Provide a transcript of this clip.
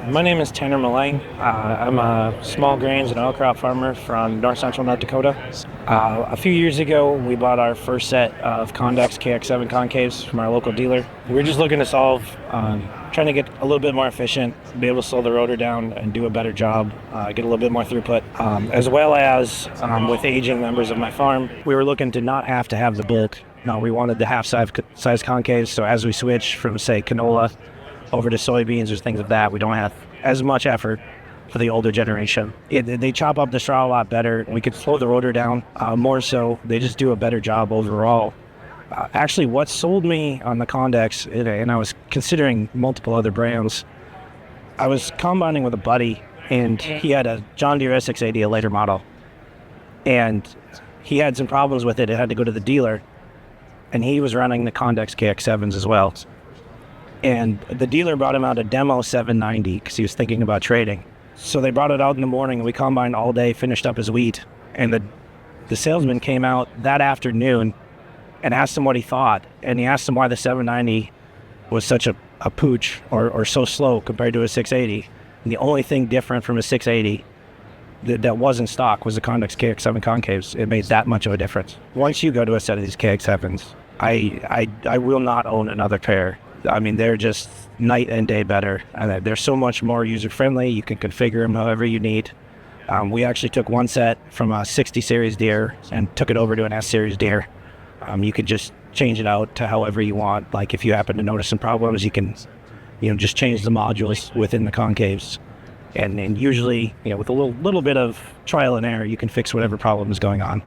My name is Tanner Millang. I'm a small grains and oil crop farmer from north central North Dakota. A few years ago, we bought our first set of Kondex KX7 Concaves from our local dealer. We were just looking to solve, trying to get a little bit more efficient, be able to slow the rotor down and do a better job, get a little bit more throughput, as well as with aging members of my farm. We were looking to not have to have the bulk. No, we wanted the half-size concaves, so as we switch from, say, canola over to soybeans or things of that, we don't have as much effort for the older generation. They chop up the straw a lot better. We could slow the rotor down more so. They just do a better job overall. Actually, what sold me on the Kondex, and I was considering multiple other brands, I was combining with a buddy, and he had a John Deere S680, a later model, and he had some problems with it. It had to go to the dealer, and he was running the Kondex KX7s as well. And the dealer brought him out a demo 790 because he was thinking about trading. So they brought it out in the morning, and we combined all day, finished up his wheat. And the salesman came out that afternoon and asked him what he thought. And he asked him why the 790 was such a pooch or so slow compared to a 680. And the only thing different from a 680 that wasn't stock was the Kondex KX7 Concaves. It made that much of a difference. Once you go to a set of these KX7s, I will not own another pair. I mean, they're just night and day better. And they're so much more user-friendly. You can configure them however you need. We actually took one set from a 60 series Deere and took it over to an S series Deere. You can just change it out to however you want. Like if you happen to notice some problems, you can, just change the modules within the concaves. And usually, with a little bit of trial and error, you can fix whatever problem is going on.